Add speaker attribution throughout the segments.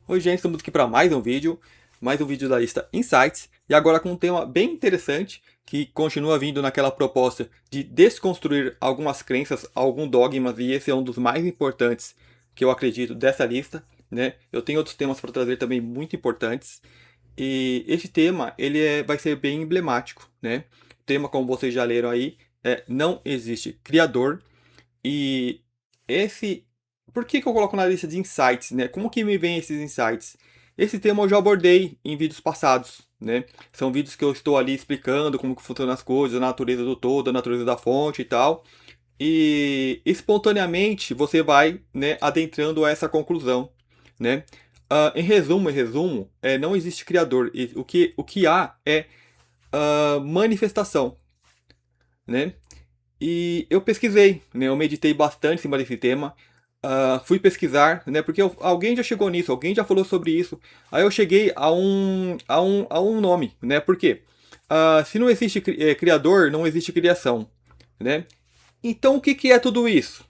Speaker 1: Oi, gente, estamos aqui para mais um vídeo da lista Insights, e agora com um tema bem interessante que continua vindo naquela proposta de desconstruir algumas crenças, alguns dogmas, e esse é um dos mais importantes que eu acredito dessa lista, né? Eu tenho outros temas para trazer também muito importantes, e este tema vai ser bem emblemático, né? O tema, como vocês já leram aí, é Não Existe Criador, e esse. Por que que eu coloco na lista de insights, né? Como que me vem esses insights? Esse tema eu já abordei em vídeos passados, né? São vídeos que eu estou ali explicando como que funcionam as coisas, a natureza do todo, a natureza da fonte e tal. E espontaneamente você vai, né, adentrando a essa conclusão, né? Em resumo, não existe criador. O que há é manifestação, né? E eu pesquisei, né? Eu meditei bastante em cima desse tema. Fui pesquisar, né? Porque alguém já chegou nisso, alguém já falou sobre isso. Aí eu cheguei a um nome, né? Por quê? Se não existe criador, não existe criação, né? Então o que que é tudo isso?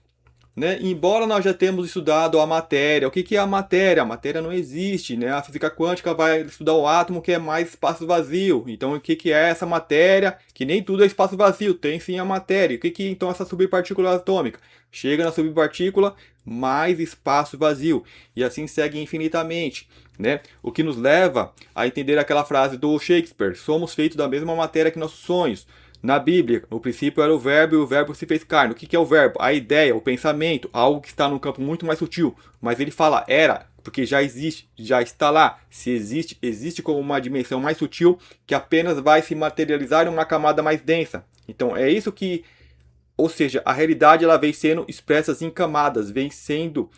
Speaker 1: Né? Embora nós já temos estudado a matéria, o que que é a matéria? A matéria não existe, né? A física quântica vai estudar o átomo, que é mais espaço vazio. Então, o que que é essa matéria? Que nem tudo é espaço vazio, tem sim a matéria. O que que então essa subpartícula atômica? Chega na subpartícula, mais espaço vazio, e assim segue infinitamente, né? O que nos leva a entender aquela frase do Shakespeare: somos feitos da mesma matéria que nossos sonhos. Na Bíblia, o princípio era o verbo e o verbo se fez carne. O que é o verbo? A ideia, o pensamento, algo que está num campo muito mais sutil. Mas ele fala era, porque já existe, já está lá. Se existe, existe como uma dimensão mais sutil que apenas vai se materializar em uma camada mais densa. Então é isso que, ou seja, a realidade ela vem sendo expressa em camadas, vem sendo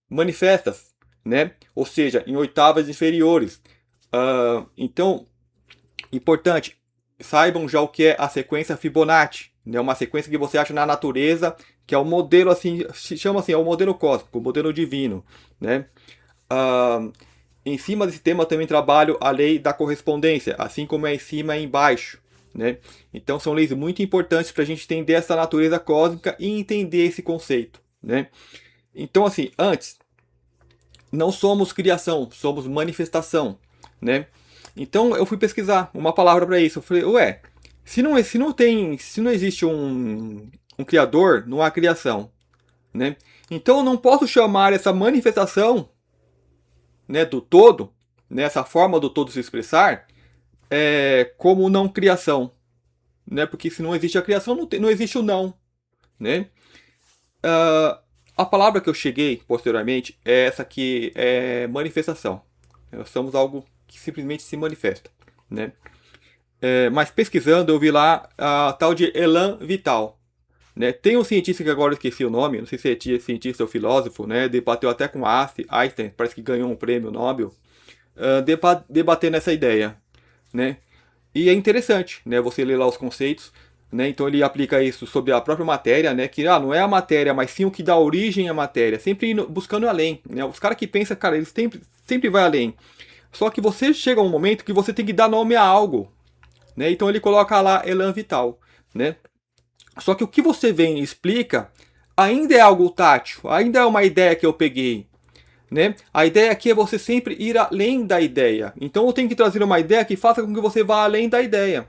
Speaker 1: manifestas, né? Ou seja, em oitavas inferiores. Então, importante, saibam já o que é a sequência Fibonacci, né? Uma sequência que você acha na natureza, que é o modelo assim, se chama assim, é o modelo cósmico, o modelo divino, né? Ah, em cima desse tema eu também trabalho a lei da correspondência, assim como é em cima e embaixo, né? Então são leis muito importantes para a gente entender essa natureza cósmica e entender esse conceito, né? Então assim, antes, não somos criação, somos manifestação, né? Então eu fui pesquisar uma palavra para isso. Eu falei, ué, se não existe um criador, não há criação, né? Então eu não posso chamar essa manifestação, né, do todo, nessa forma do todo se expressar, como não criação, né? Porque se não existe a criação, não existe o não, né? Ah, a palavra que eu cheguei posteriormente é essa que é manifestação. Nós somos algo que simplesmente se manifesta, né? Mas pesquisando eu vi lá a tal de Elan Vital, né? Tem um cientista que agora eu esqueci o nome, não sei se é cientista ou filósofo, né? Debateu até com Einstein, parece que ganhou um prêmio Nobel, debatendo essa ideia, né? E é interessante, né? Você ler lá os conceitos, né? Então ele aplica isso sobre a própria matéria, né? Que não é a matéria, mas sim o que dá origem à matéria, sempre buscando além, né? Os caras que pensam, cara, eles sempre vai além. Só que você chega a um momento que você tem que dar nome a algo, né? Então ele coloca lá Elan Vital, né? Só que o que você vem e explica ainda é algo tátil, ainda é uma ideia que eu peguei, né? A ideia aqui é você sempre ir além da ideia. Então eu tenho que trazer uma ideia que faça com que você vá além da ideia.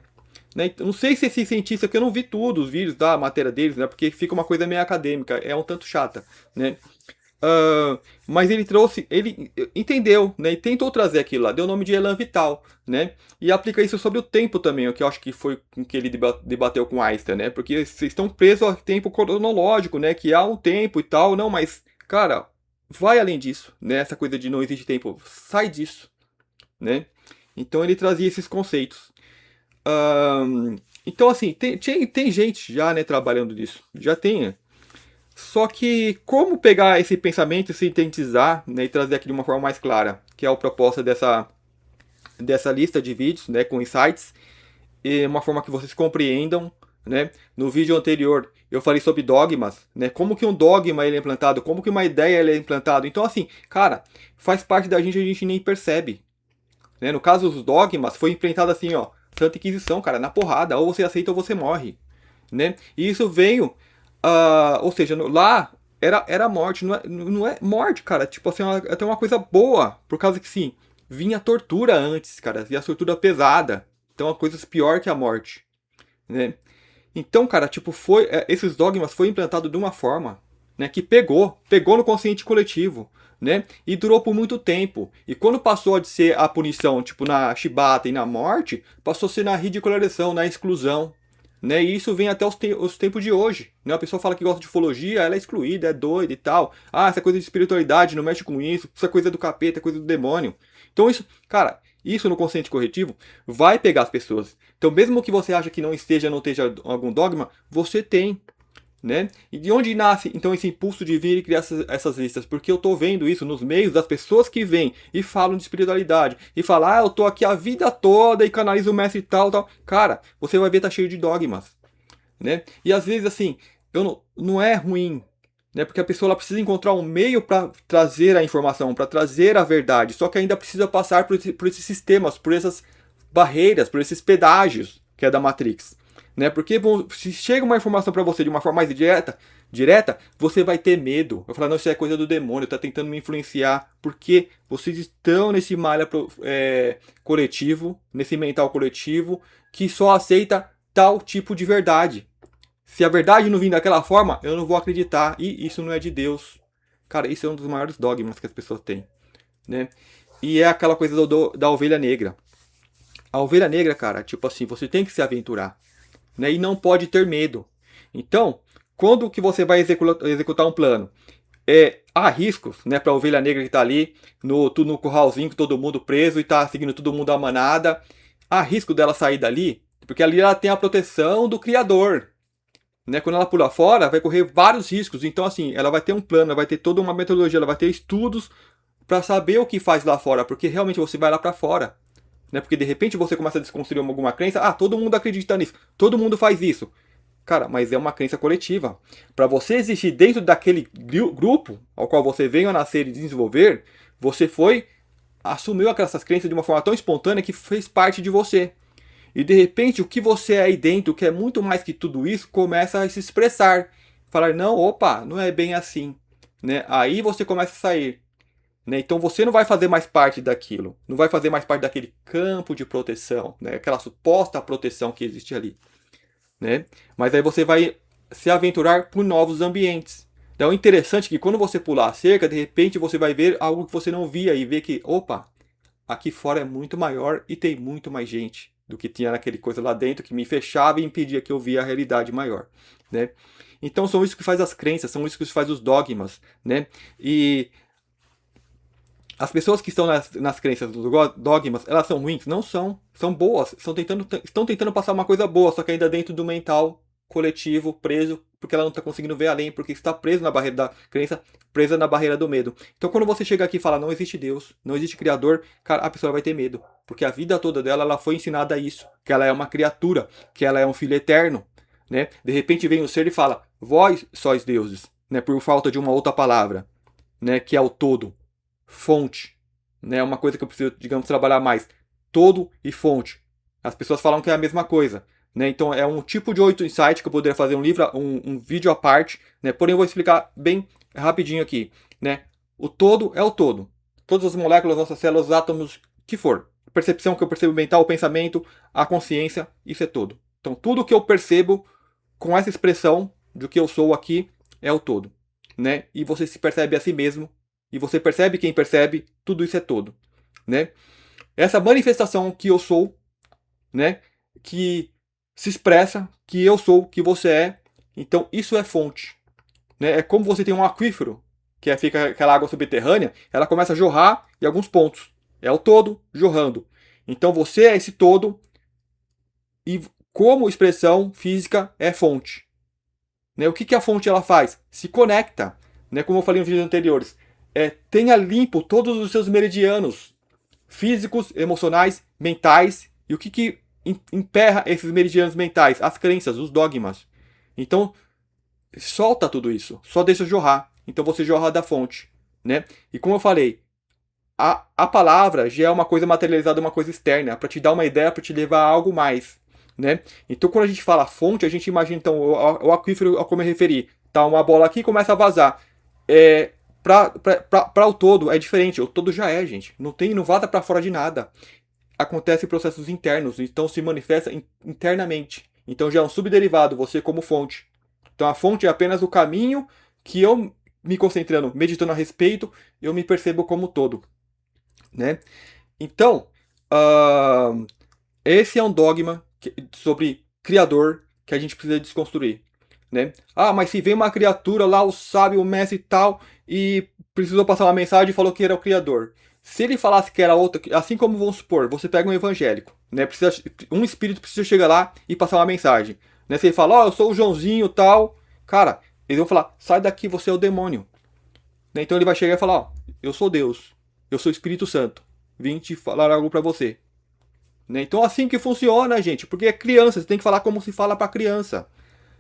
Speaker 1: Né? Não sei se esse cientista aqui, eu não vi tudo, os vídeos da matéria deles, né? Porque fica uma coisa meio acadêmica, é um tanto chata, né? Mas ele trouxe, ele entendeu, né? E tentou trazer aquilo lá, deu o nome de Elan Vital, né? E aplica isso sobre o tempo também, o que eu acho que foi com que ele debateu com Einstein, né? Porque vocês estão presos ao tempo cronológico, né? Que há um tempo e tal, não, mas, cara, vai além disso, né? Essa coisa de não existe tempo, sai disso, né? Então ele trazia esses conceitos. Então, assim, tem gente já, né, trabalhando nisso, já tem, né? Só que como pegar esse pensamento, sintetizar, né, e trazer aqui de uma forma mais clara, que é a proposta dessa lista de vídeos, né, com insights, e uma forma que vocês compreendam, né? No vídeo anterior eu falei sobre dogmas, né? Como que um dogma ele é implantado, como que uma ideia ele é implantada. Então assim, cara, faz parte da gente, a gente nem percebe, né? No caso dos dogmas foi implantado assim, ó, Santa Inquisição, cara, na porrada, ou você aceita ou você morre, né? E isso veio, ou seja, lá era morte, não é morte, cara. Tipo assim, é até uma coisa boa, por causa que, sim, vinha tortura antes, cara, e a tortura pesada. Então, é coisas pior que a morte, né? Então, cara, tipo, esses dogmas foi implantado de uma forma, né, que pegou no consciente coletivo, né, e durou por muito tempo. E quando passou de ser a punição, tipo, na chibata e na morte, passou a ser na ridicularização, na exclusão, né, e isso vem até os tempos de hoje, né, a pessoa fala que gosta de ufologia, ela é excluída, é doida e tal, ah, essa coisa de espiritualidade, não mexe com isso é coisa do capeta, é coisa do demônio. Então isso, cara, isso no consciente coletivo vai pegar as pessoas. Então, mesmo que você ache que não esteja algum dogma, você tem, né? E de onde nasce, então, esse impulso de vir e criar essas listas? Porque eu tô vendo isso nos meios das pessoas que vêm e falam de espiritualidade. E falam, ah, eu tô aqui a vida toda e canalizo o mestre tal, tal. Cara, você vai ver, tá cheio de dogmas, né? E às vezes, assim, não é ruim, né? Porque a pessoa ela precisa encontrar um meio para trazer a informação, para trazer a verdade. Só que ainda precisa passar por esses sistemas, por essas barreiras, por esses pedágios que é da Matrix, né? Porque se chega uma informação para você de uma forma mais direta, você vai ter medo. Eu falo, não, isso é coisa do demônio, tá tentando me influenciar, porque vocês estão nesse malha coletivo, nesse mental coletivo, que só aceita tal tipo de verdade. Se a verdade não vir daquela forma, eu não vou acreditar. E isso não é de Deus. Cara, isso é um dos maiores dogmas que as pessoas têm, né? E é aquela coisa da ovelha negra. A ovelha negra, cara, tipo assim, você tem que se aventurar, né? E não pode ter medo. Então, quando que você vai executar um plano? Há riscos, né, para a ovelha negra que está ali no curralzinho com todo mundo preso e está seguindo todo mundo a manada. Há risco dela sair dali, porque ali ela tem a proteção do Criador, né? Quando ela pula fora, vai correr vários riscos. Então, assim, ela vai ter um plano, ela vai ter toda uma metodologia, ela vai ter estudos para saber o que faz lá fora, porque realmente você vai lá para fora, né? Porque de repente você começa a desconstruir alguma crença, ah, todo mundo acredita nisso, todo mundo faz isso. Cara, mas é uma crença coletiva. Para você existir dentro daquele grupo ao qual você veio a nascer e desenvolver, você assumiu aquelas crenças de uma forma tão espontânea que fez parte de você. E de repente o que você é aí dentro, que é muito mais que tudo isso, começa a se expressar. Falar, não, opa, não é bem assim, né? Aí você começa a sair, né? Então você não vai fazer mais parte daquilo, não vai fazer mais parte daquele campo de proteção, né? Aquela suposta proteção que existe ali, né? Mas aí você vai se aventurar por novos ambientes. Então é interessante que quando você pular a cerca, de repente você vai ver algo que você não via e ver que, opa, aqui fora é muito maior e tem muito mais gente do que tinha naquele coisa lá dentro que me fechava e impedia que eu via a realidade maior, né? Então são isso que faz as crenças, são isso que faz os dogmas, né? E as pessoas que estão nas crenças dos dogmas, elas são ruins? Não são. São boas. Estão tentando passar uma coisa boa, só que ainda dentro do mental coletivo, preso, porque ela não está conseguindo ver além, porque está preso na barreira da crença, presa na barreira do medo. Então quando você chega aqui e fala, não existe Deus, não existe Criador, cara, a pessoa vai ter medo. Porque a vida toda dela, ela foi ensinada a isso. Que ela é uma criatura, que ela é um filho eterno, né? De repente vem o ser e fala, vós sois deuses, né? Por falta de uma outra palavra, né? Que é o todo. Fonte, né? Uma coisa que eu preciso, digamos, trabalhar mais. Todo e fonte. As pessoas falam que é a mesma coisa, né? Então é um tipo de 8 insight que eu poderia fazer um vídeo à parte, né? Porém eu vou explicar bem rapidinho aqui, né? O todo é o todo. Todas as moléculas, nossas células, os átomos, que for. Percepção que eu percebo mental, o pensamento, a consciência, isso é todo. Então tudo que eu percebo com essa expressão do que eu sou aqui é o todo, né? E você se percebe a si mesmo. E você percebe quem percebe, tudo isso é todo, né? Essa manifestação que eu sou, né? Que se expressa, que eu sou, que você é. Então isso é fonte, né? É como você tem um aquífero, fica aquela água subterrânea, ela começa a jorrar em alguns pontos. É o todo jorrando. Então você é esse todo e como expressão física é fonte, né? O que a fonte ela faz? Se conecta, né? Como eu falei nos vídeos anteriores. Tenha limpo todos os seus meridianos físicos, emocionais, mentais. E o que emperra esses meridianos mentais? As crenças, os dogmas. Então, solta tudo isso. Só deixa jorrar. Então você jorra da fonte, né? E como eu falei, a palavra já é uma coisa materializada, uma coisa externa, para te dar uma ideia, para te levar a algo mais, né? Então quando a gente fala fonte, a gente imagina então o aquífero, como eu referi, tá uma bola aqui e começa a vazar. Para o todo é diferente. O todo já é, gente. Não vaza para fora de nada. Acontece processos internos, então se manifesta internamente. Então já é um subderivado, você como fonte. Então a fonte é apenas o caminho que eu me concentrando, meditando a respeito, eu me percebo como todo, né? Então, esse é um dogma sobre Criador que a gente precisa desconstruir, né? Ah, mas se vem uma criatura lá, o sábio, o mestre e tal, e precisou passar uma mensagem e falou que era o Criador. Se ele falasse que era outra, assim como vamos supor, você pega um evangélico, né? Um espírito precisa chegar lá e passar uma mensagem, né? Se ele fala, ó, eu sou o Joãozinho tal, cara, eles vão falar, sai daqui, você é o demônio. Né? Então ele vai chegar e falar, ó, eu sou Deus, eu sou o Espírito Santo, vim te falar algo pra você. Né? Então assim que funciona, gente, porque é criança, você tem que falar como se fala pra criança.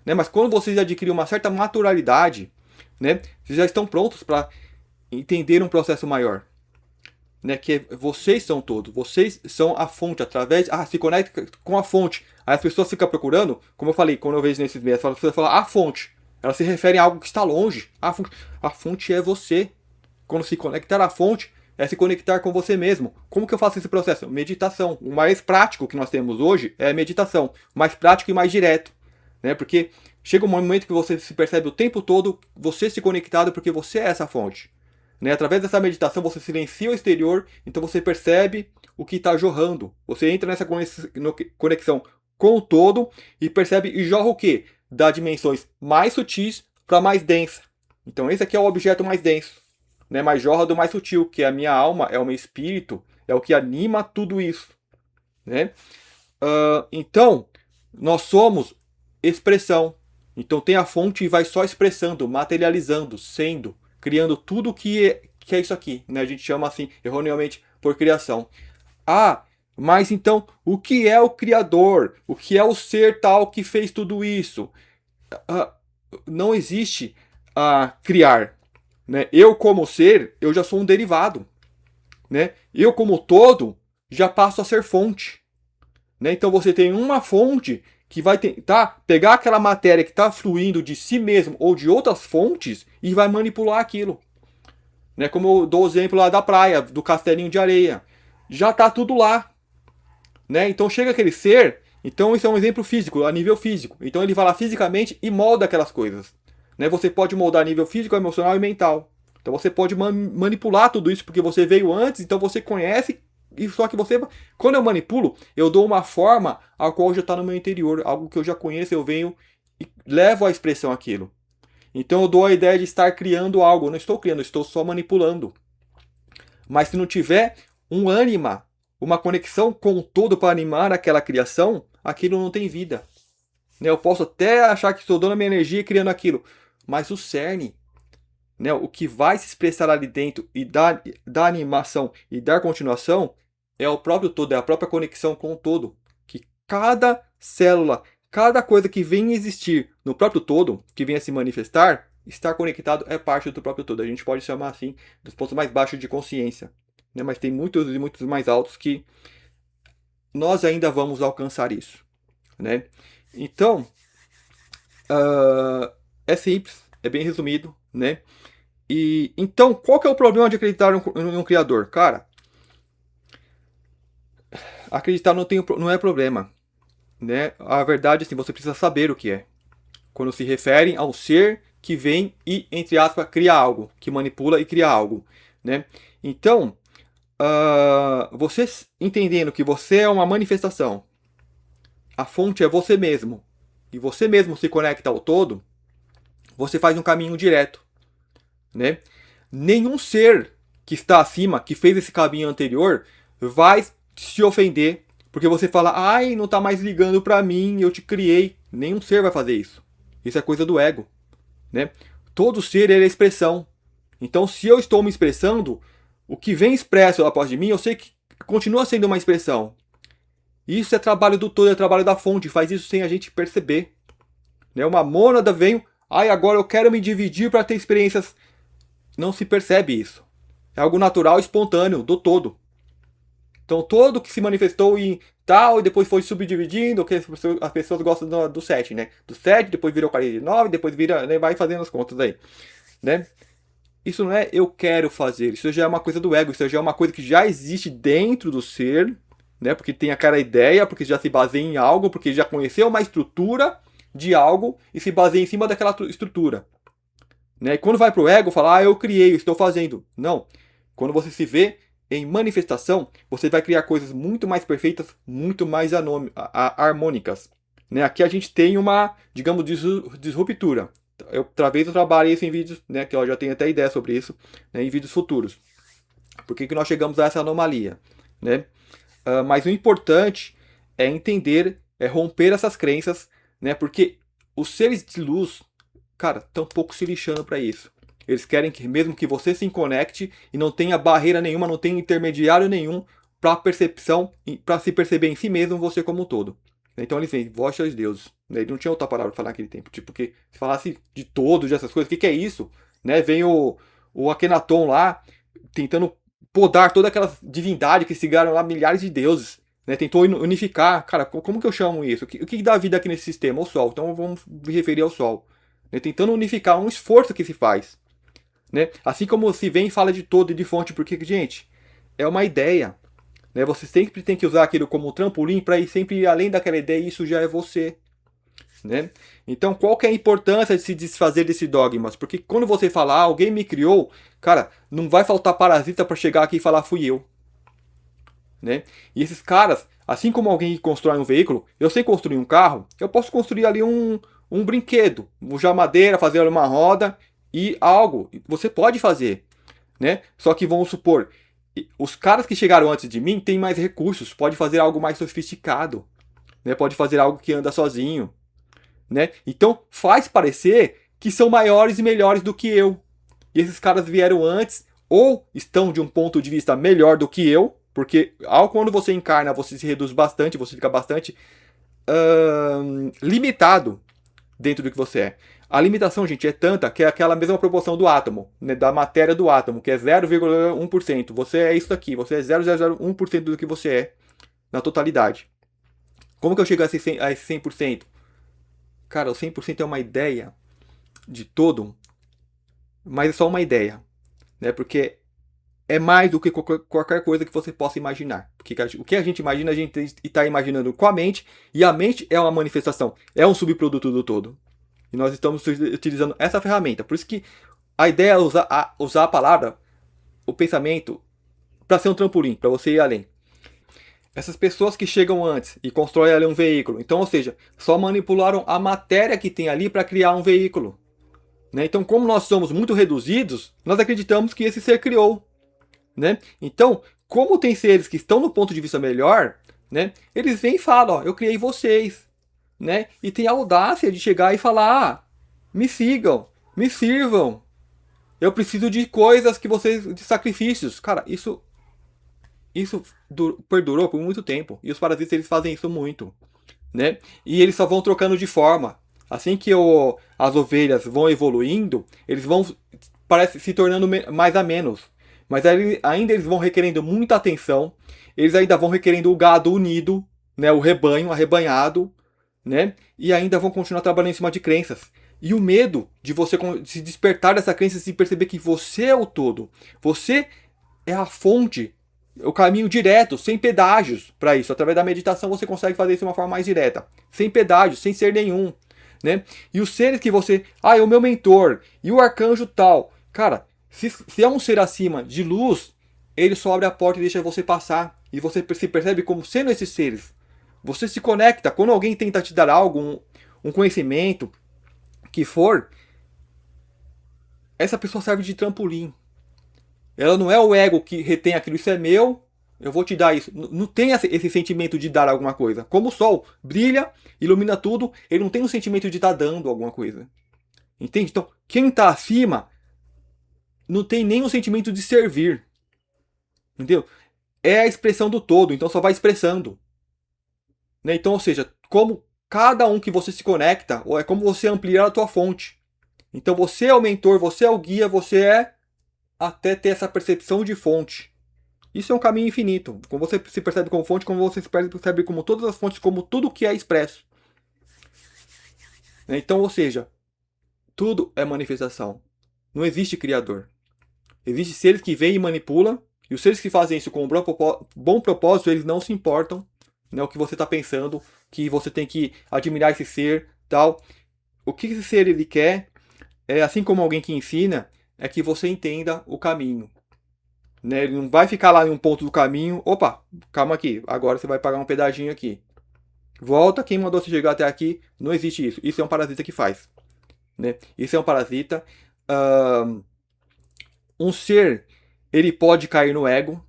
Speaker 1: Né? Mas quando vocês adquirem uma certa maturidade, né, vocês já estão prontos para entender um processo maior. Né, que vocês são todos, vocês são a fonte, através, se conecta com a fonte. Aí as pessoas ficam procurando, como eu falei, quando eu vejo nesses meios, as pessoas falam a fonte, elas se referem a algo que está longe. A fonte é você. Quando se conectar à fonte, é se conectar com você mesmo. Como que eu faço esse processo? Meditação. O mais prático que nós temos hoje é a meditação, o mais prático e mais direto, né? Porque chega um momento que você se percebe o tempo todo, você se conectado porque você é essa fonte. Né? Através dessa meditação você silencia o exterior, então você percebe o que está jorrando. Você entra nessa conexão com o todo e percebe e jorra o quê? Das dimensões mais sutis para mais densa. Então esse aqui é o objeto mais denso, né? Mas jorra do mais sutil, que é a minha alma, é o meu espírito, é o que anima tudo isso. Né? Então, nós somos expressão. Então tem a fonte e vai só expressando, materializando, sendo, criando tudo que é isso aqui, né? A gente chama assim, erroneamente, por criação. Mas então, o que é o Criador? O que é o ser tal que fez tudo isso? Não existe criar. Né? Eu, como ser, eu já sou um derivado. Né? Eu, como todo, já passo a ser fonte. Né? Então você tem uma fonte que vai tentar pegar aquela matéria que está fluindo de si mesmo ou de outras fontes e vai manipular aquilo. Né? Como eu dou o exemplo lá da praia, do castelinho de areia. Já está tudo lá. Né? Então chega aquele ser, então isso é um exemplo físico, a nível físico. Então ele vai lá fisicamente e molda aquelas coisas. Né? Você pode moldar a nível físico, emocional e mental. Então você pode manipular tudo isso porque você veio antes, então você conhece. E só que você, quando eu manipulo, eu dou uma forma a qual já está no meu interior, algo que eu já conheço, eu venho e levo à expressão aquilo. Então eu dou a ideia de estar criando algo. Eu não estou criando, eu estou só manipulando. Mas se não tiver um ânima, uma conexão com o todo para animar aquela criação, aquilo não tem vida. Eu posso até achar que estou dando a minha energia e criando aquilo, mas o cerne, né, o que vai se expressar ali dentro e dar animação e dar continuação, é o próprio todo, é a própria conexão com o todo. Que cada célula, cada coisa que vem existir no próprio todo, que venha se manifestar, estar conectado é parte do próprio todo. A gente pode chamar assim dos pontos mais baixos de consciência. Né? Mas tem muitos e muitos mais altos que nós ainda vamos alcançar isso. Né? Então, é simples, é bem resumido. Né? E então, qual que é o problema de acreditar em um criador? Cara, acreditar não é problema. Né? A verdade é assim, você precisa saber o que é. Quando se referem ao ser que vem e, entre aspas, cria algo, que manipula e cria algo. Né? Então, você entendendo que você é uma manifestação, a fonte é você mesmo, e você mesmo se conecta ao todo, você faz um caminho direto. Né? Nenhum ser que está acima, que fez esse caminho anterior, vai se ofender, porque você fala, ai, não está mais ligando para mim, eu te criei. Nenhum ser vai fazer isso. Isso é coisa do ego. Né? Todo ser é expressão. Então, se eu estou me expressando, o que vem expresso após de mim, eu sei que continua sendo uma expressão. Isso é trabalho do todo, é trabalho da fonte, faz isso sem a gente perceber. Né? Uma mônada vem, ai, agora eu quero me dividir para ter experiências. Não se percebe isso. É algo natural e espontâneo, do todo. Então, todo que se manifestou em tal e depois foi subdividindo, que as pessoas gostam do 7, né? Do 7, depois vira o 49, depois vira, né, vai fazendo as contas aí. Né? Isso não é eu quero fazer, isso já é uma coisa do ego, isso já é uma coisa que já existe dentro do ser, né? Porque tem aquela ideia, porque já se baseia em algo, porque já conheceu uma estrutura de algo e se baseia em cima daquela estrutura. Né? E quando vai pro ego, fala, eu criei, eu estou fazendo. Não. Quando você se vê em manifestação, você vai criar coisas muito mais perfeitas, muito mais harmônicas. Né? Aqui a gente tem uma, digamos, disruptura. Outra vez eu trabalhei isso em vídeos, né, que eu já tenho até ideia sobre isso, né, em vídeos futuros. Por que nós chegamos a essa anomalia? Né? Mas o importante é entender, é romper essas crenças, né, porque os seres de luz, cara, estão um pouco se lixando para isso. Eles querem que mesmo que você se conecte e não tenha barreira nenhuma, não tenha intermediário nenhum para percepção, para se perceber em si mesmo você como um todo. Então eles vêm, vós sois deuses. Ele não tinha outra palavra para falar naquele tempo. Tipo, porque se falasse de todos, dessas coisas, o que é isso? Né? Vem o Akhenaton lá, tentando podar toda aquela divindade que seguiram lá milhares de deuses. Né? Tentou unificar. Cara, como que eu chamo isso? O que dá vida aqui nesse sistema? O Sol. Então vamos me referir ao Sol. Né? Tentando unificar um esforço que se faz. Né? Assim como se vem e fala de todo e de fonte, porque, gente, é uma ideia. Né? Você sempre tem que usar aquilo como trampolim para ir sempre além daquela ideia e isso já é você. Né? Então, qual que é a importância de se desfazer desses dogmas? Porque quando você fala, alguém me criou, cara, não vai faltar parasita para chegar aqui e falar, fui eu. Né? E esses caras, assim como alguém que constrói um veículo, eu sei construir um carro, eu posso construir ali um brinquedo, usar madeira, fazer uma roda e algo. Você pode fazer. Né? Só que vamos supor, os caras que chegaram antes de mim têm mais recursos, pode fazer algo mais sofisticado, né? Pode fazer algo que anda sozinho. Né? Então faz parecer que são maiores e melhores do que eu. E esses caras vieram antes ou estão de um ponto de vista melhor do que eu, porque quando você encarna, você se reduz bastante, você fica bastante limitado dentro do que você é. A limitação, gente, é tanta que é aquela mesma proporção do átomo, né, da matéria do átomo, que é 0,1%. Você é isso aqui, você é 0,01% do que você é na totalidade. Como que eu chego a esse 100%? Cara, o 100% é uma ideia de todo, mas é só uma ideia, né? Porque é mais do que qualquer coisa que você possa imaginar. Porque o que a gente imagina, a gente está imaginando com a mente, e a mente é uma manifestação, é um subproduto do todo. E nós estamos utilizando essa ferramenta. Por isso que a ideia é usar a palavra, o pensamento, para ser um trampolim, para você ir além. Essas pessoas que chegam antes e constroem ali um veículo, então, ou seja, só manipularam a matéria que tem ali para criar um veículo. Né? Então, como nós somos muito reduzidos, nós acreditamos que esse ser criou. Né? Então, como tem seres que estão no ponto de vista melhor, né? Eles vêm e falam, eu criei vocês. Né? E tem a audácia de chegar e falar, me sigam, me sirvam. Eu preciso de coisas que vocês, de sacrifícios. Cara, isso perdurou por muito tempo. E os parasitas, eles fazem isso muito. Né? E eles só vão trocando de forma. Assim que as ovelhas vão evoluindo, eles vão, parece, se tornando mais a menos. Mas ainda eles vão requerendo muita atenção. Eles ainda vão requerendo o gado unido, né? O rebanho, arrebanhado. Né? E ainda vão continuar trabalhando em cima de crenças. E o medo de você se despertar dessa crença e se perceber que você é o todo. Você é a fonte, o caminho direto, sem pedágios para isso. Através da meditação você consegue fazer isso de uma forma mais direta. Sem pedágios, sem ser nenhum. Né? E os seres que você... é o meu mentor. E o arcanjo tal. Cara, se é um ser acima de luz, ele só abre a porta e deixa você passar. E você se percebe como sendo esses seres. Você se conecta. Quando alguém tenta te dar algo, um conhecimento que for, essa pessoa serve de trampolim. Ela não é o ego que retém aquilo, isso é meu, eu vou te dar isso. Não tem esse sentimento de dar alguma coisa. Como o sol brilha, ilumina tudo, ele não tem um sentimento de estar dando alguma coisa. Entende? Então, quem está acima não tem nem o sentimento de servir. Entendeu? É a expressão do todo, então só vai expressando. Né? Então, ou seja, como cada um que você se conecta, ou é como você ampliar a tua fonte. Então você é o mentor, você é o guia, você é até ter essa percepção de fonte. Isso é um caminho infinito. Como você se percebe como fonte, como você se percebe como todas as fontes, como tudo que é expresso. Então, ou seja, tudo é manifestação. Não existe criador. Existem seres que vêm e manipulam, e os seres que fazem isso com um bom propósito, eles não se importam, né, o que você está pensando, que você tem que admirar esse ser, tal. O que esse ser ele quer, assim como alguém que ensina, é que você entenda o caminho. Né? Ele não vai ficar lá em um ponto do caminho, opa, calma aqui, agora você vai pagar um pedaginho aqui. Volta, quem mandou você chegar até aqui? Não existe isso. Isso é um parasita que faz. Né? Isso é um parasita. Um ser, ele pode cair no ego,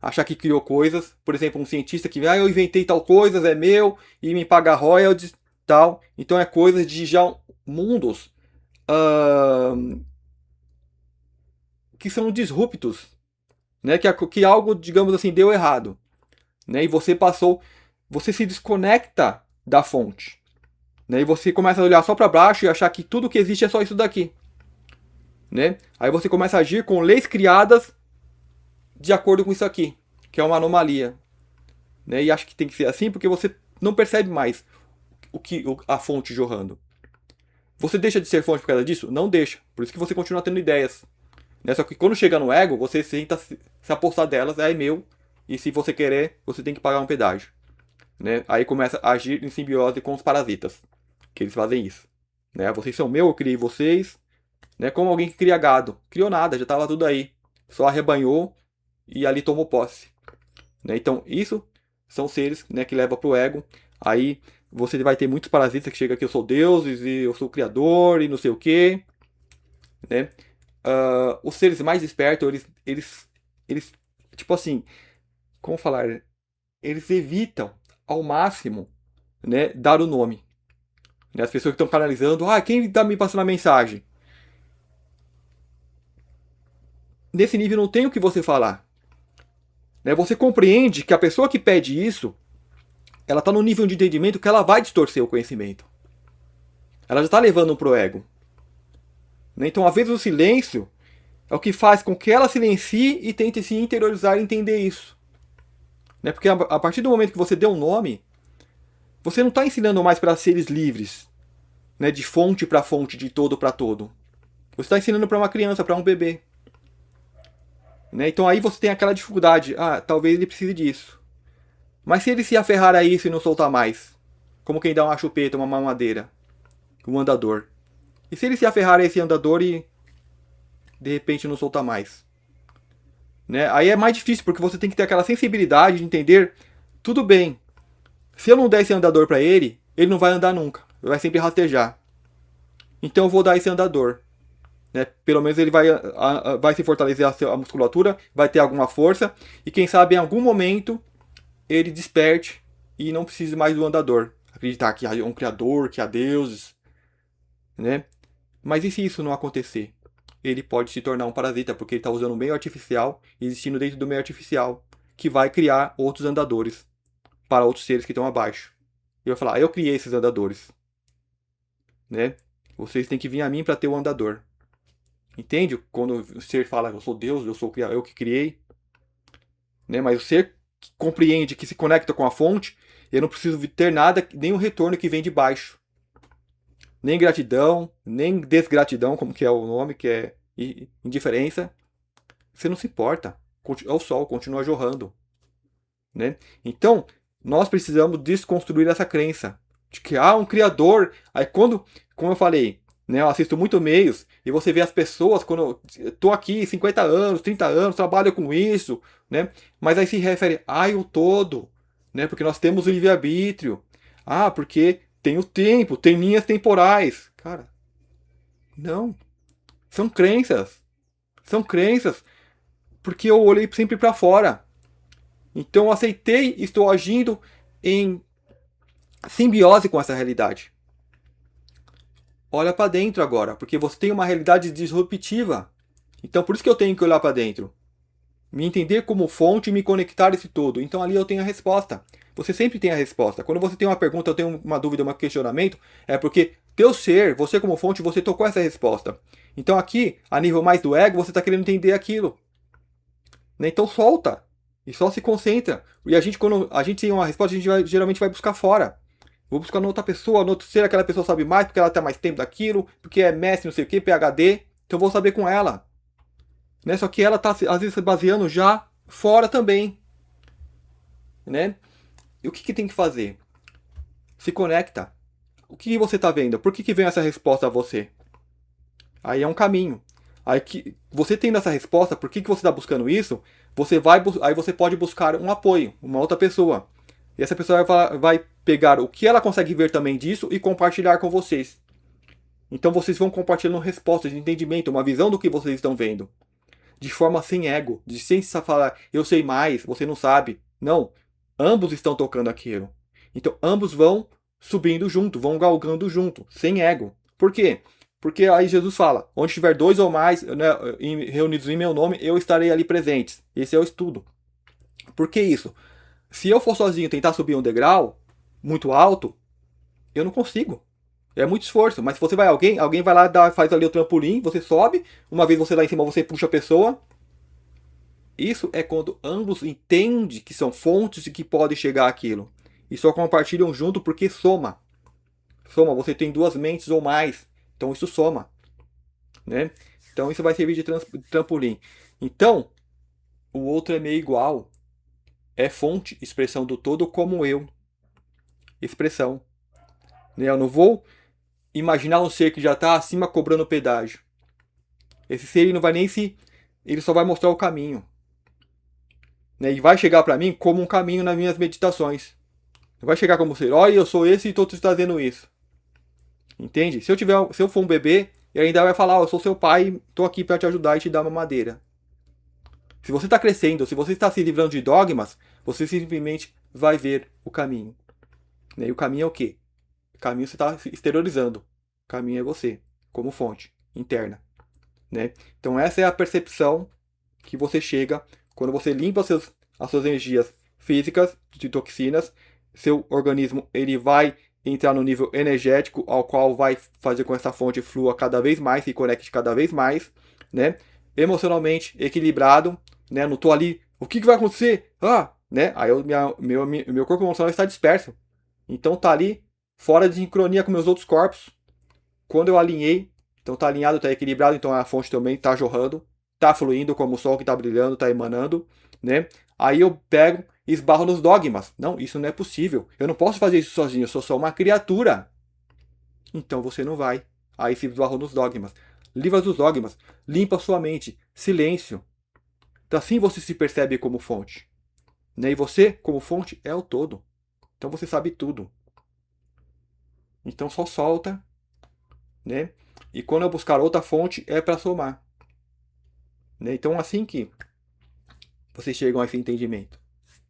Speaker 1: achar que criou coisas. Por exemplo, um cientista que, eu inventei tal coisa, é meu, e me paga royalties, tal. Então é coisa de já mundos que são disruptos, né? Que algo, digamos assim, deu errado. Né? E você se desconecta da fonte. Né? E você começa a olhar só para baixo e achar que tudo que existe é só isso daqui. Né? Aí você começa a agir com leis criadas de acordo com isso aqui, que é uma anomalia. Né? E acha que tem que ser assim porque você não percebe mais a fonte jorrando. Você deixa de ser fonte por causa disso? Não deixa. Por isso que você continua tendo ideias. Né? Só que quando chega no ego, você tenta se apossar delas, é meu, e se você querer, você tem que pagar um pedágio. Né? Aí começa a agir em simbiose com os parasitas, que eles fazem isso. Né? Vocês são meus, eu criei vocês. Né? Como alguém que cria gado. Criou nada, já estava tudo aí. Só arrebanhou e ali tomou posse. Né? Então, isso são seres, né, que levam para o ego. Aí você vai ter muitos parasitas que chegam aqui, eu sou Deus, e eu sou o Criador, e não sei o quê. Né? Os seres mais espertos, eles, tipo assim, como falar? Eles evitam ao máximo, né, dar o nome. Né? As pessoas que estão canalizando, quem está me passando a mensagem? Nesse nível não tem o que você falar. Né? Você compreende que a pessoa que pede isso, ela está no nível de entendimento que ela vai distorcer o conhecimento. Ela já está levando pro ego. Né? Então, às vezes, o silêncio é o que faz com que ela silencie e tente se interiorizar e entender isso. Né? Porque a partir do momento que você deu um nome, você não está ensinando mais para seres livres, né? De fonte para fonte, de todo para todo. Você está ensinando para uma criança, para um bebê. Né? Então aí você tem aquela dificuldade. Talvez ele precise disso. Mas se ele se aferrar a isso e não soltar mais? Como quem dá uma chupeta, uma mamadeira. Um andador. E se ele se aferrar a esse andador e de repente não soltar mais? Né? Aí é mais difícil, porque você tem que ter aquela sensibilidade de entender, tudo bem, se eu não der esse andador para ele, ele não vai andar nunca, vai sempre rastejar. Então eu vou dar esse andador. Né? Pelo menos ele vai se fortalecer a musculatura, vai ter alguma força, e quem sabe em algum momento ele desperte e não precise mais do andador. Acreditar que há um criador, que há deuses. Né? Mas e se isso não acontecer? Ele pode se tornar um parasita, porque ele está usando um meio artificial, existindo dentro do meio artificial, que vai criar outros andadores para outros seres que estão abaixo. E vai falar, eu criei esses andadores. Né? Vocês têm que vir a mim para ter o andador. Entende? Quando o ser fala, eu sou Deus, eu que criei. Né? Mas o ser que compreende, que se conecta com a fonte, eu não preciso ter nada, nem o retorno que vem de baixo. Nem gratidão, nem desgratidão, como que é o nome, que é indiferença. Você não se importa. É o sol, continua jorrando. Né? Então, nós precisamos desconstruir essa crença de que há um criador. Aí quando, como eu falei, né, eu assisto muito meios e você vê as pessoas, quando eu tô aqui 50 anos, 30 anos, trabalho com isso, né? Mas aí se refere o todo, né? Porque nós temos o livre-arbítrio. Porque tem o tempo, tem linhas temporais. Cara, não. São crenças. São crenças porque eu olhei sempre para fora. Então eu aceitei, estou agindo em simbiose com essa realidade. Olha para dentro agora, porque você tem uma realidade disruptiva. Então por isso que eu tenho que olhar para dentro. Me entender como fonte e me conectar a esse todo. Então ali eu tenho a resposta. Você sempre tem a resposta. Quando você tem uma pergunta, eu tenho uma dúvida, um questionamento, é porque teu ser, você como fonte, você tocou essa resposta. Então aqui, a nível mais do ego, você está querendo entender aquilo. Então solta. E só se concentra. E a gente, quando a gente tem uma resposta, a gente geralmente vai buscar fora. Vou buscar noutra pessoa, no outro ser, aquela pessoa sabe mais, porque ela tem mais tempo daquilo, porque é mestre, não sei o que, PhD. Então eu vou saber com ela. né? Só que ela está, às vezes, se baseando já fora também, né? E o que tem que fazer? Se conecta. O que você está vendo? Por que vem essa resposta a você? Aí é um caminho. Aí que você tendo essa resposta, por que você está buscando isso? Aí você pode buscar um apoio, uma outra pessoa. E essa pessoa vai pegar o que ela consegue ver também disso e compartilhar com vocês. Então vocês vão compartilhando respostas de entendimento, uma visão do que vocês estão vendo. De forma sem ego, de sem falar, eu sei mais, você não sabe. Não. Ambos estão tocando aquilo. Então ambos vão subindo junto, vão galgando junto, sem ego. Por quê? Porque aí Jesus fala, onde tiver dois ou mais, né, reunidos em meu nome, eu estarei ali presentes. Esse é o estudo. Por que isso? Se eu for sozinho tentar subir um degrau muito alto, eu não consigo. É muito esforço. Mas se você vai alguém vai lá, faz ali o trampolim, você sobe, uma vez você lá em cima, você puxa a pessoa. Isso é quando ambos entendem que são fontes e que podem chegar àquilo. E só compartilham junto porque soma. Soma, você tem duas mentes ou mais. Então isso soma, né? Então isso vai servir de trampolim. Então, o outro é meio igual. É fonte, expressão do todo como eu. Expressão. Né? Eu não vou imaginar um ser que já está acima cobrando pedágio. Esse ser ele não vai nem se... Ele só vai mostrar o caminho. Né? E vai chegar para mim como um caminho nas minhas meditações. Não vai chegar como ser, olha, eu sou esse e estou te trazendo isso. Entende? Se eu for um bebê, ele ainda vai falar, eu sou seu pai, estou aqui para te ajudar e te dar uma madeira. Se você está crescendo, se você está se livrando de dogmas, você simplesmente vai ver o caminho. Né? E o caminho é o quê? O caminho você está exteriorizando. O caminho é você, como fonte interna. Né? Então essa é a percepção que você chega quando você limpa as suas energias físicas de toxinas. Seu organismo ele vai entrar no nível energético, ao qual vai fazer com que essa fonte flua cada vez mais, se conecte cada vez mais, né? Emocionalmente equilibrado, né? Não tô ali, o que vai acontecer? Né? Aí meu corpo emocional está disperso. Então tá ali fora de sincronia com meus outros corpos. Quando eu alinhei, então tá alinhado, tá equilibrado, então a fonte também tá jorrando, tá fluindo como o sol que tá brilhando, tá emanando, né? Aí eu pego e esbarro nos dogmas. Não, isso não é possível. Eu não posso fazer isso sozinho, eu sou só uma criatura. Então você não vai. Aí se esbarrou nos dogmas. Livra dos dogmas. Limpa sua mente. Silêncio. Então assim você se percebe como fonte. Né? E você, como fonte, é o todo. Então você sabe tudo. Então só solta, né? E quando eu buscar outra fonte, é para somar. Né? Então assim que vocês chegam a esse entendimento.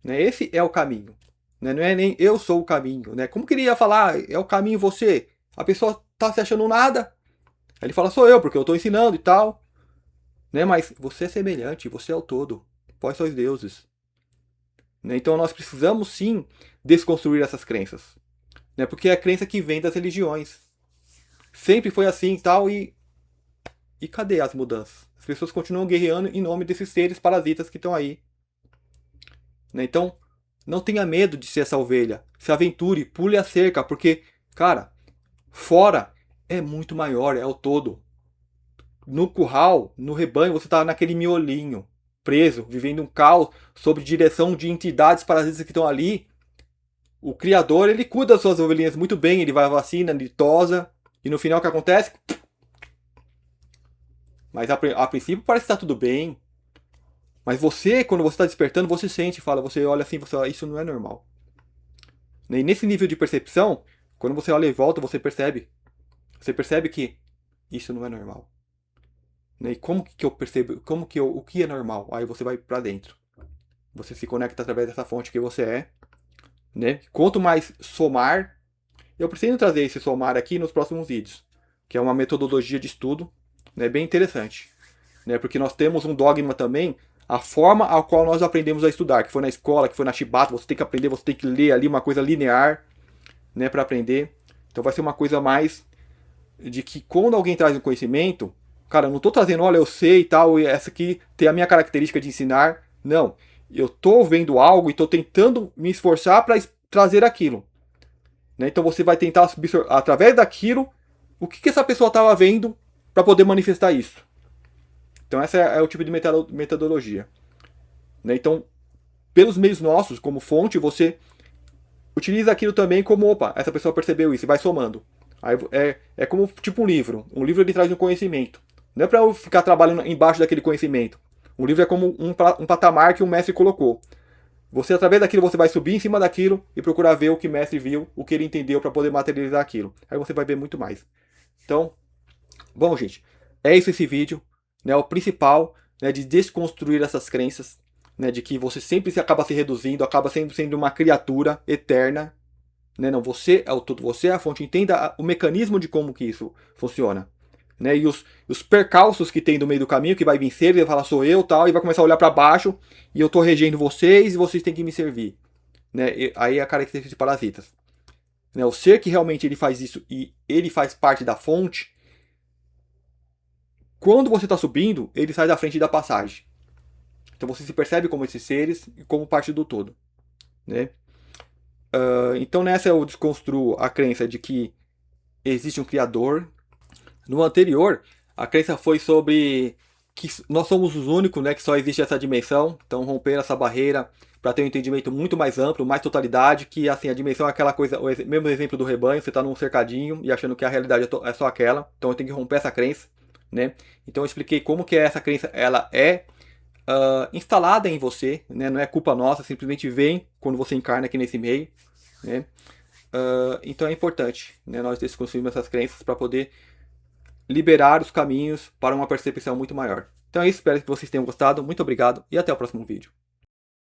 Speaker 1: Né? Esse é o caminho. Né? Não é nem eu sou o caminho. Né? Como que ele ia falar, é o caminho você? A pessoa tá se achando nada. Aí ele fala, sou eu, porque eu estou ensinando e tal. Né? Mas você é semelhante, você é o todo. Vós sois deuses. Né? Então nós precisamos sim desconstruir essas crenças. Né? Porque é a crença que vem das religiões. Sempre foi assim e tal, e cadê as mudanças? As pessoas continuam guerreando em nome desses seres parasitas que estão aí. Né? Então, não tenha medo de ser essa ovelha. Se aventure, pule a cerca, porque, cara, fora é muito maior, é o todo. No curral, no rebanho, você está naquele miolinho, preso, vivendo um caos, sob direção de entidades parasitas que estão ali. O criador, ele cuida das suas ovelhinhas muito bem, ele vai à vacina, ele tosa, e no final o que acontece? Mas a princípio parece que está tudo bem. Mas você, quando você está despertando, você sente, fala, você olha assim, você fala, isso não é normal. E nesse nível de percepção, quando você olha e volta, você percebe. Você percebe que isso não é normal. E como que eu percebo, o que é normal? Aí você vai para dentro. Você se conecta através dessa fonte que você é. Né? Quanto mais somar, eu pretendo trazer esse somar aqui nos próximos vídeos, que é uma metodologia de estudo, né, bem interessante. Né? Porque nós temos um dogma também, a forma a qual nós aprendemos a estudar, que foi na escola, que foi na Shibata, você tem que aprender, você tem que ler ali uma coisa linear, né, para aprender. Então vai ser uma coisa mais de que quando alguém traz um conhecimento, cara, eu não estou trazendo, olha, eu sei e tal, e essa aqui tem a minha característica de ensinar. Não, eu estou vendo algo e estou tentando me esforçar para trazer aquilo. Né? Então você vai tentar, através daquilo, o que essa pessoa estava vendo para poder manifestar isso. Então essa é o tipo de metodologia. Né? Então, pelos meios nossos, como fonte, você utiliza aquilo também como, opa, essa pessoa percebeu isso, e vai somando. Aí é como tipo um livro. Um livro ele traz um conhecimento. Não é para eu ficar trabalhando embaixo daquele conhecimento. Um livro é como um patamar que o mestre colocou. Você, através daquilo, você vai subir em cima daquilo e procurar ver o que o mestre viu, o que ele entendeu para poder materializar aquilo. Aí você vai ver muito mais. Então, bom, gente, é isso esse vídeo. Né, o principal, né, de desconstruir essas crenças, né, de que você sempre acaba se reduzindo, acaba sempre sendo uma criatura eterna. Né, não, você é o todo, você é a fonte. Entenda o mecanismo de como que isso funciona. Né, e os percalços que tem no meio do caminho, que vai vencer, ele vai falar, sou eu, tal, e vai começar a olhar para baixo, e eu estou regendo vocês, e vocês têm que me servir. Né, e aí é a característica de parasitas. Né, o ser que realmente ele faz isso, e ele faz parte da fonte, quando você está subindo, ele sai da frente da passagem. Então você se percebe como esses seres, e como parte do todo. Né? Então nessa eu desconstruo a crença de que existe um Criador. No anterior, a crença foi sobre que nós somos os únicos, né, que só existe essa dimensão. Então romper essa barreira para ter um entendimento muito mais amplo, mais totalidade, que assim, a dimensão é aquela coisa, o mesmo exemplo do rebanho, você está num cercadinho e achando que a realidade é só aquela. Então eu tenho que romper essa crença. Né? Então eu expliquei como que essa crença ela é instalada em você, né? Não é culpa nossa, simplesmente vem quando você encarna aqui nesse meio. Né? Então é importante, né, nós desconstruirmos essas crenças para poder liberar os caminhos para uma percepção muito maior. Então é isso, espero que vocês tenham gostado. Muito obrigado e até o próximo vídeo.